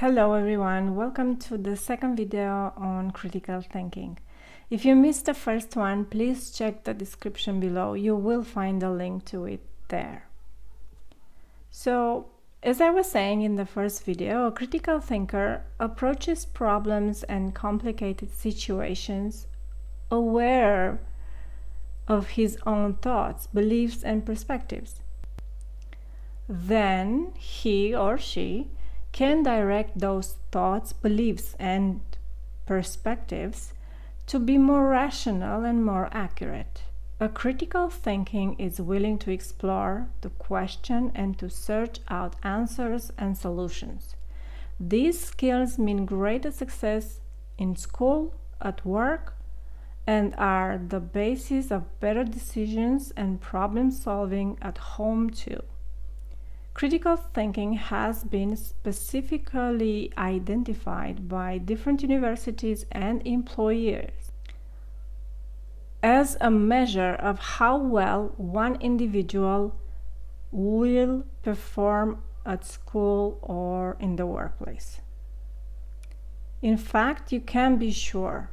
Hello everyone, welcome to the second video on critical thinking. If you missed the first one, please check the description below. You will find a link to it there. So, as I was saying in the first video, a critical thinker approaches problems and complicated situations aware of his own thoughts, beliefs, and perspectives. Then he or she can direct those thoughts, beliefs, and perspectives to be more rational and more accurate. A critical thinking is willing to explore, to question, and to search out answers and solutions. These skills mean greater success in school, at work, and are the basis of better decisions and problem solving at home too. Critical thinking has been specifically identified by different universities and employers as a measure of how well one individual will perform at school or in the workplace. In fact, you can be sure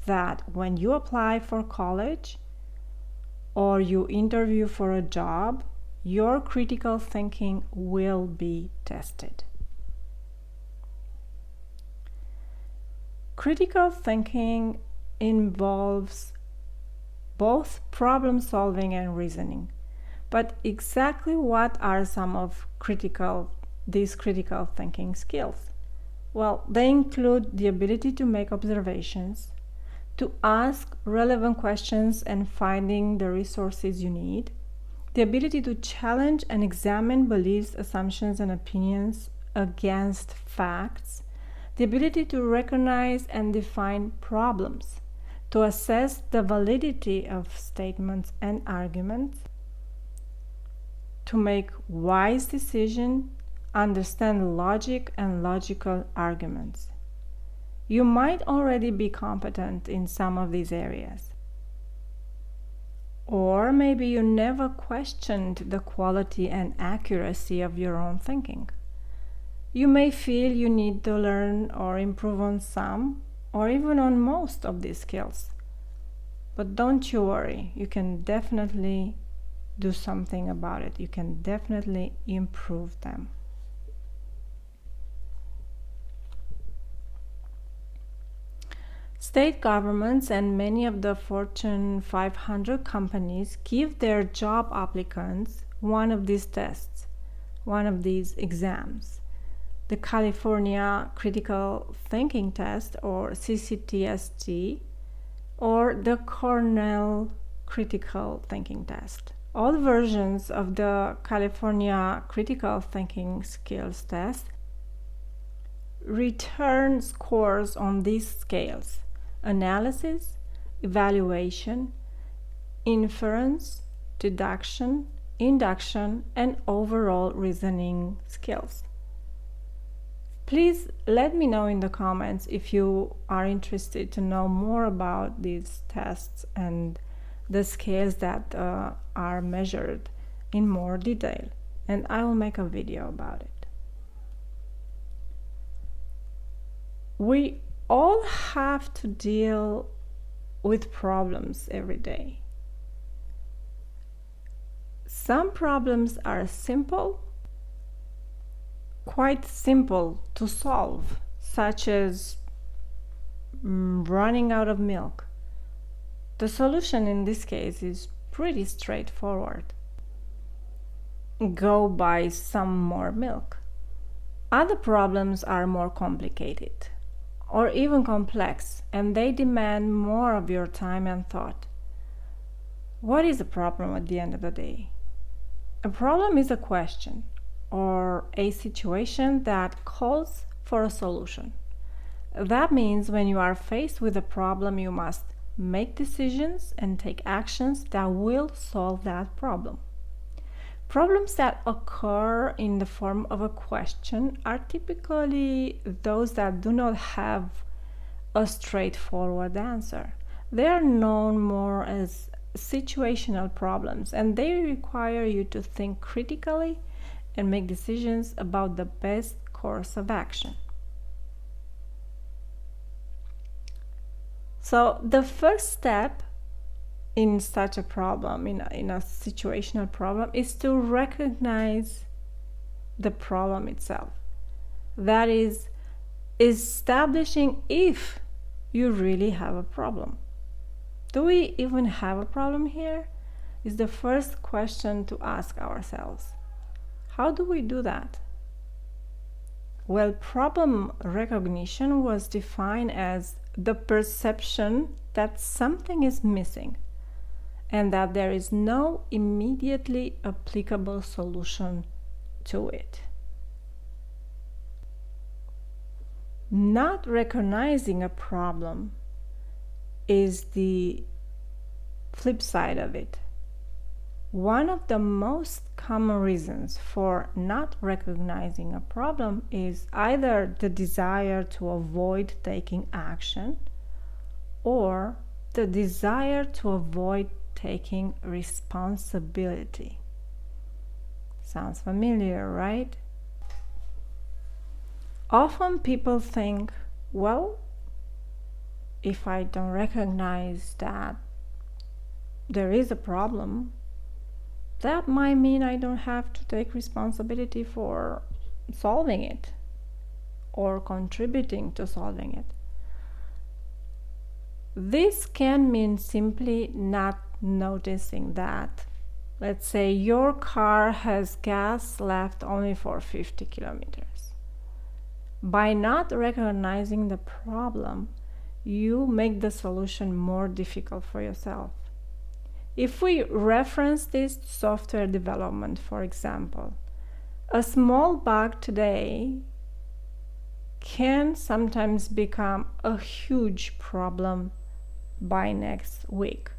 that when you apply for college or you interview for a job, your critical thinking will be tested. Critical thinking involves both problem solving and reasoning. But exactly what are some of these critical thinking skills? Well, they include the ability to make observations, to ask relevant questions and finding the resources you need, the ability to challenge and examine beliefs, assumptions, and opinions against facts, the ability to recognize and define problems, to assess the validity of statements and arguments, to make wise decisions, understand logic and logical arguments. You might already be competent in some of these areas. Or maybe you never questioned the quality and accuracy of your own thinking. You may feel you need to learn or improve on some, or even on most of these skills. But don't you worry, you can definitely do something about it. You can definitely improve them. State governments and many of the Fortune 500 companies give their job applicants one of these tests, one of these exams. The California Critical Thinking Test, or CCTST, or the Cornell Critical Thinking Test. All versions of the California Critical Thinking Skills Test return scores on these scales: analysis, evaluation, inference, deduction, induction, and overall reasoning skills. Please let me know in the comments if you are interested to know more about these tests and the scales that are measured in more detail, and I will make a video about it. We all have to deal with problems every day. Some problems are quite simple to solve, such as running out of milk. The solution in this case is pretty straightforward. Go buy some more milk. Other problems are more complicated, or even complex, and they demand more of your time and thought. What is a problem at the end of the day? A problem is a question or a situation that calls for a solution. That means when you are faced with a problem, you must make decisions and take actions that will solve that problem. Problems that occur in the form of a question are typically those that do not have a straightforward answer. They are known more as situational problems, and they require you to think critically and make decisions about the best course of action. So the first step in such a problem, in a situational problem, is to recognize the problem itself. That is, establishing if you really have a problem. Do we even have a problem here? Is the first question to ask ourselves. How do we do that? Well, problem recognition was defined as the perception that something is missing and that there is no immediately applicable solution to it. Not recognizing a problem is the flip side of it. One of the most common reasons for not recognizing a problem is either the desire to avoid taking action or the desire to avoid taking responsibility. Sounds familiar, right? Often people think, well, if I don't recognize that there is a problem, that might mean I don't have to take responsibility for solving it or contributing to solving it. This can mean simply not noticing that, let's say, your car has gas left only for 50 kilometers. By not recognizing the problem, you make the solution more difficult for yourself. If we reference this software development, for example, a small bug today can sometimes become a huge problem by next week.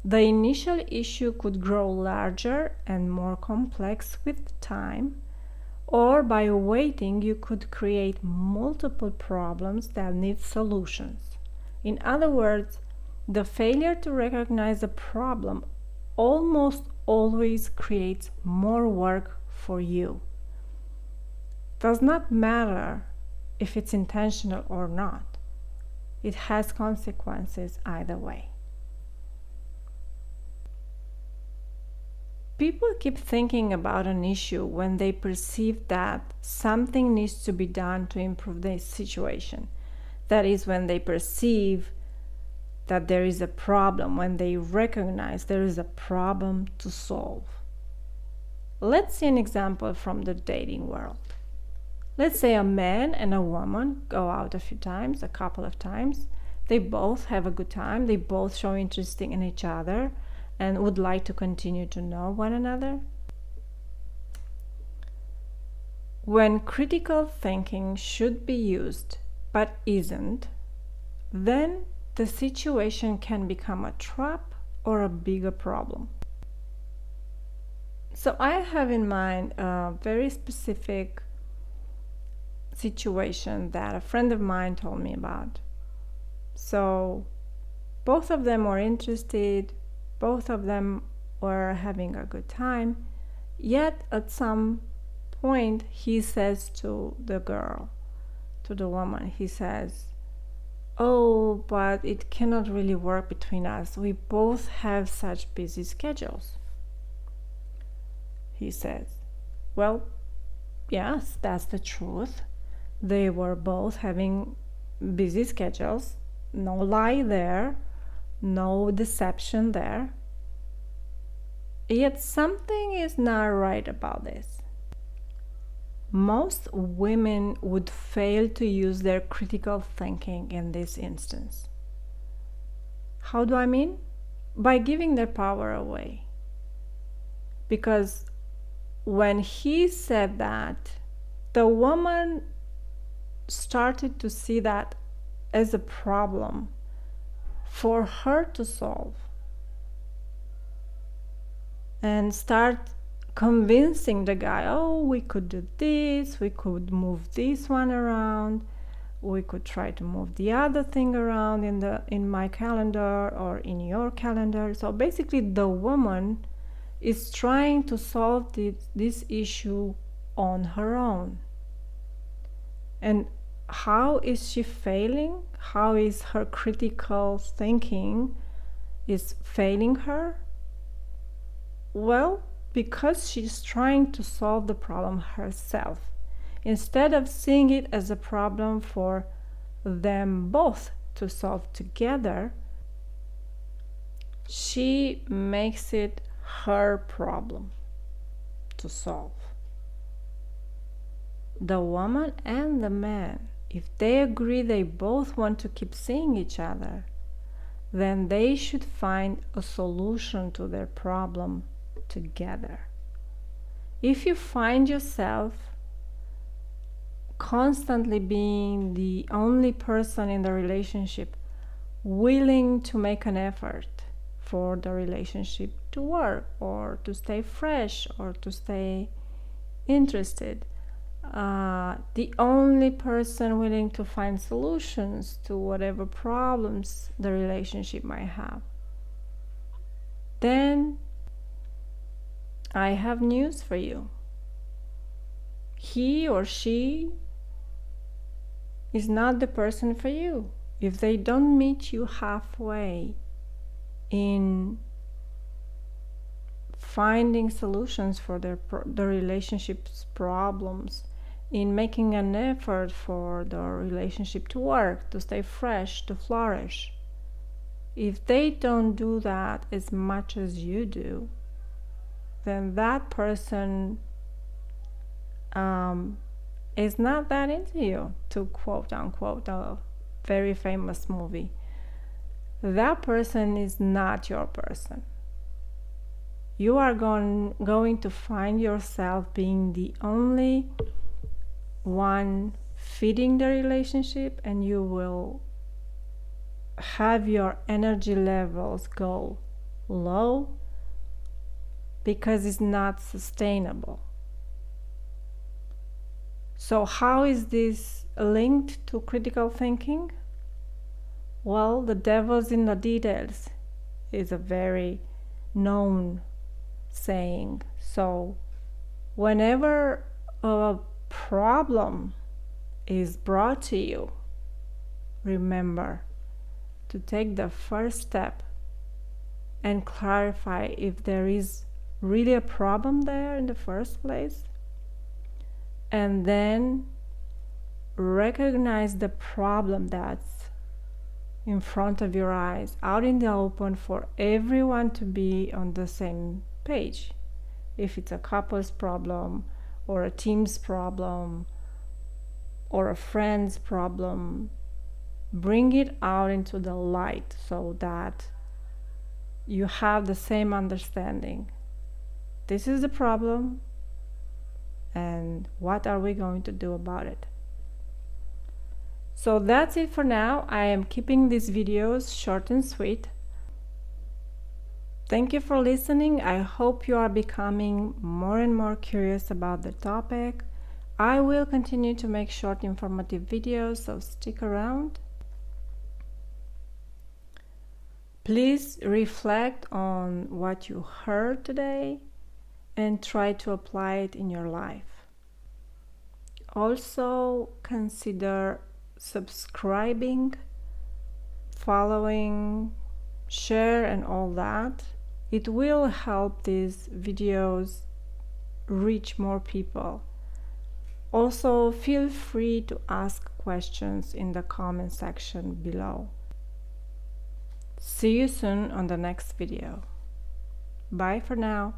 The initial issue could grow larger and more complex with time, or by waiting, you could create multiple problems that need solutions. In other words, the failure to recognize a problem almost always creates more work for you. Does not matter if it's intentional or not. It has consequences either way. People keep thinking about an issue when they perceive that something needs to be done to improve the situation. That is, when they perceive that there is a problem, when they recognize there is a problem to solve. Let's see an example from the dating world. Let's say a man and a woman go out a couple of times. They both have a good time. They both show interest in each other and would like to continue to know one another. When critical thinking should be used but isn't, then the situation can become a trap or a bigger problem. So I have in mind a very specific situation that a friend of mine told me about. So both of them were interested, both of them were having a good time, yet at some point he says to the girl, to the woman, he says, "Oh, but it cannot really work between us. We both have such busy schedules." He says, well, yes, that's the truth. They were both having busy schedules. No lie there, no deception there. Yet something is not right about this. Most women would fail to use their critical thinking in this instance. How do I mean? By giving their power away. Because when he said that, the woman started to see that as a problem for her to solve and start convincing the guy, oh, we could do this, we could move this one around, we could try to move the other thing around in my calendar or in your calendar. So basically the woman is trying to solve this issue on her own. And how is she failing? how is her critical thinking is failing her? Well, because she's trying to solve the problem herself. Instead of seeing it as a problem for them both to solve together, she makes it her problem to solve. The woman and the man, if they agree they both want to keep seeing each other, then they should find a solution to their problem together. If you find yourself constantly being the only person in the relationship willing to make an effort for the relationship to work or to stay fresh or to stay interested, the only person willing to find solutions to whatever problems the relationship might have, then I have news for you. He or she is not the person for you. If they don't meet you halfway in finding solutions for the relationship's problems, in making an effort for the relationship to work, to stay fresh, to flourish, if they don't do that as much as you do, then that person is not that into you, to quote unquote a very famous movie. That person is not your person. You are going to find yourself being the only one feeding the relationship, and you will have your energy levels go low because it's not sustainable. So how is this linked to critical thinking? Well, the devil's in the details is a very known saying. So whenever a problem is brought to you, remember to take the first step and clarify if there is really a problem there in the first place, and then recognize the problem that's in front of your eyes, out in the open, for everyone to be on the same page. If it's a couple's problem or a team's problem or a friend's problem, bring it out into the light so that you have the same understanding. This is the problem, and what are we going to do about it? So that's it for now. I am keeping these videos short and sweet. Thank you for listening. I hope you are becoming more and more curious about the topic. I will continue to make short informative videos, so stick around. Please reflect on what you heard today and try to apply it in your life. Also, consider subscribing, following, share, and all that. It will help these videos reach more people. Also, feel free to ask questions in the comment section below. See you soon on the next video. Bye for now.